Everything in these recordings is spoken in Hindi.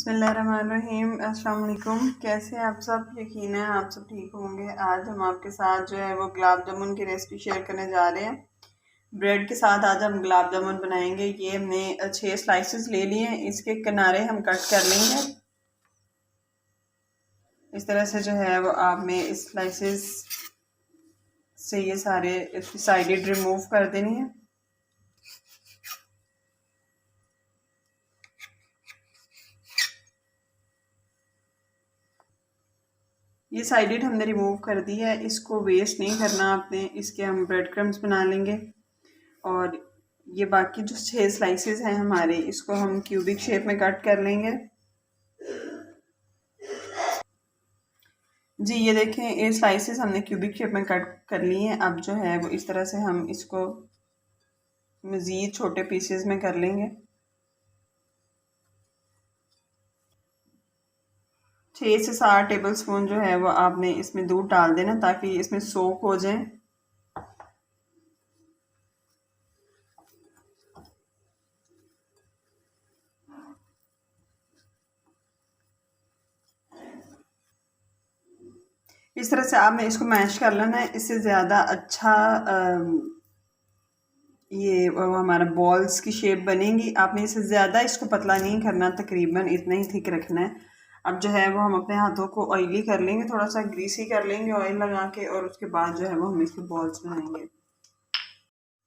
बिस्मिल्लाहिर्रहमानिर्रहीम। अस्सलाम वालेकुम। कैसे हैं आप सब? यकीन है आप सब ठीक होंगे। आज हम आपके साथ जो है वो गुलाब जामुन की रेसिपी शेयर करने जा रहे हैं। ब्रेड के साथ आज हम गुलाब जामुन बनाएंगे। ये हमने 6 स्लाइसेस ले लिए हैं। इसके किनारे हम कट कर लेंगे। इस तरह से जो है वो आपने इस स्लाइसेस से ये सारे साइडेड रिमूव कर देनी है। ये साइडेड हमने रिमूव कर दी है। इसको वेस्ट नहीं करना आपने। इसके हम ब्रेड क्रम्स बना लेंगे। और ये बाकी जो 6 स्लाइसेस हैं हमारे, इसको हम क्यूबिक शेप में कट कर लेंगे। जी ये देखें, ये स्लाइसेस हमने क्यूबिक शेप में कट कर लिए हैं। अब जो है वो इस तरह से हम इसको मज़ीद छोटे पीसेस में कर लेंगे। 6 से 7 टेबल स्पून जो है वो आपने इसमें दूध डाल देना ताकि इसमें सोक हो जाए। इस तरह से आपने इसको मैश कर लेना है। इससे ज़्यादा अच्छा ये हमारा बॉल्स की शेप बनेगी। आपने इससे ज़्यादा इसको पतला नहीं करना, तकरीबन इतना ही थिक रखना है। अब जो है वो हम अपने हाथों को ऑयली कर लेंगे, थोड़ा सा ग्रीसी कर लेंगे ऑयल लगा के, और उसके बाद जो है वो हम इसके बॉल्स बनाएंगे।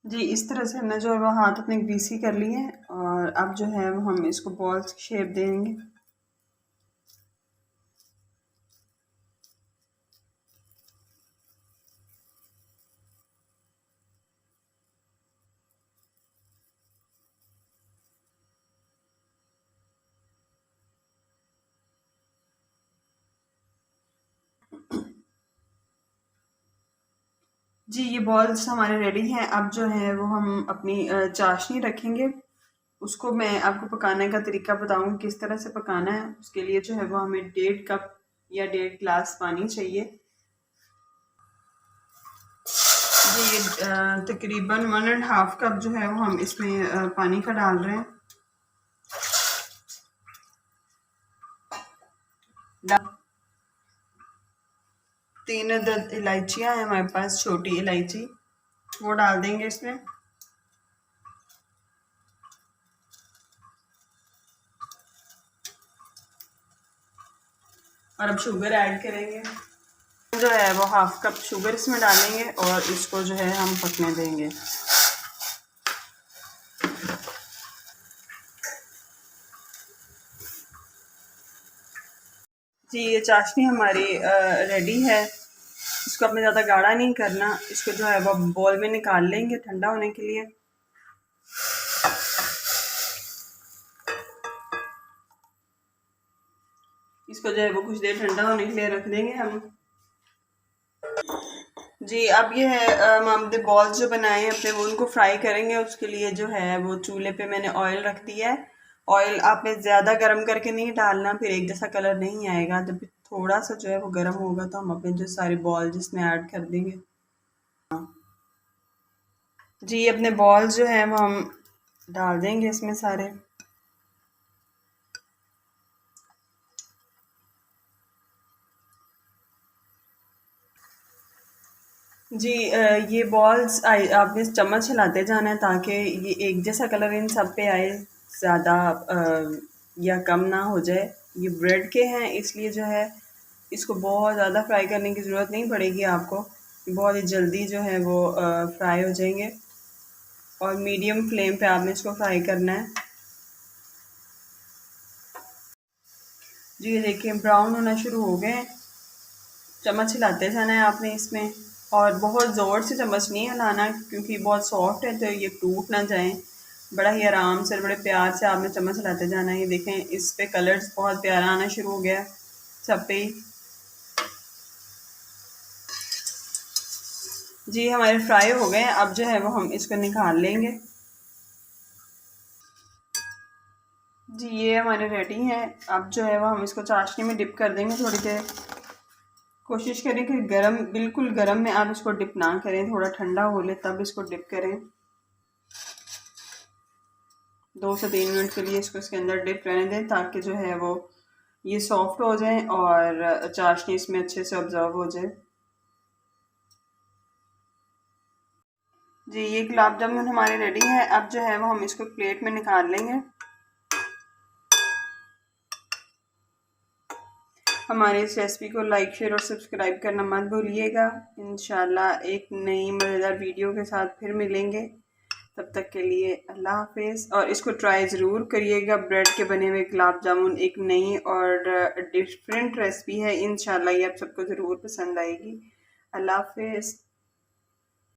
जी इस तरह से हमने जो है वो हाथ अपने ग्रीसी कर लिए हैं। और अब जो है वो हम इसको बॉल्स की शेप देंगे। जी ये बॉल्स हमारे रेडी हैं। अब जो है वो हम अपनी चाशनी रखेंगे। उसको मैं आपको पकाने का तरीका बताऊंगी किस तरह से पकाना है। उसके लिए जो है वो हमें 1.5 कप या 1.5 गिलास पानी चाहिए। जी ये तकरीबन 1.5 कप जो है वो हम इसमें पानी का डाल रहे हैं। 3 अदद इलायचियाँ हैं हमारे पास, छोटी इलायची, वो डाल देंगे इसमें। और अब शुगर ऐड करेंगे। जो है वो 1/2 कप शुगर इसमें डालेंगे और इसको जो है हम पकने देंगे। जी ये चाशनी हमारी रेडी है। इसको अपने ज़्यादा गाढ़ा नहीं करना। इसको जो है वो बॉल में निकाल लेंगे ठंडा होने के लिए। इसको जो है वो कुछ देर ठंडा होने के लिए रख देंगे हम। जी अब ये है हमने बॉल्स जो बनाए हैं अपने, वो उनको फ्राई करेंगे। उसके लिए जो है वो चूल्हे पे मैंने ऑयल रख दिया है। ऑयल आपने ज़्यादा गर्म करके नहीं डालना, फिर एक जैसा कलर नहीं आएगा। जब थोड़ा सा जो है वो गर्म होगा तो हम अपने जो सारे बॉल जिसमें ऐड कर देंगे। जी अपने बॉल्स जो हैं वो हम डाल देंगे इसमें सारे। जी ये बॉल्स आपने चम्मच हिलाते जाना है ताकि ये एक जैसा कलर इन सब पे आए, ज़्यादा या कम ना हो जाए। ये ब्रेड के हैं इसलिए जो है इसको बहुत ज़्यादा फ्राई करने की ज़रूरत नहीं पड़ेगी आपको। बहुत ही जल्दी जो है वो फ्राई हो जाएंगे। और मीडियम फ्लेम पे आपने इसको फ्राई करना है। जी ये देखिए ब्राउन होना शुरू हो गए। चम्मच हिलाते जाना है आपने इसमें, और बहुत ज़ोर से चम्मच नहीं हिलाना क्योंकि बहुत सॉफ्ट है तो ये टूट ना जाए। बड़ा ही आराम से, बड़े प्यार से आपने चम्मच हिलाते जाना है। ये देखें इस पे कलर्स बहुत प्यारा आना शुरू हो गया सब पे ही। जी हमारे फ्राई हो गए। अब जो है वो हम इसको निकाल लेंगे। जी ये हमारे रेडी हैं। अब जो है वो हम इसको चाशनी में डिप कर देंगे थोड़ी देर। कोशिश करें कि गरम, बिल्कुल गरम में आप इसको डिप ना करें, थोड़ा ठंडा हो ले तब इसको डिप करें। 2 से 3 मिनट के लिए इसको इसके अंदर डिप रहने दें ताकि जो है वो ये सॉफ्ट हो जाए और चाशनी इसमें अच्छे से ऑब्जर्व हो जाए। जी ये गुलाब जामुन हमारे रेडी है। अब जो है वो हम इसको प्लेट में निकाल लेंगे। हमारी इस रेसिपी को लाइक शेयर और सब्सक्राइब करना मत भूलिएगा। इंशाल्लाह एक नई मज़ेदार वीडियो के साथ फिर मिलेंगे। तब तक के लिए अल्लाह हाफिज़। और इसको ट्राई ज़रूर करिएगा। ब्रेड के बने हुए गुलाब जामुन एक नई और डिफरेंट रेसिपी है। इंशाल्लाह ये आप सबको ज़रूर पसंद आएगी। अल्लाह हाफिज़।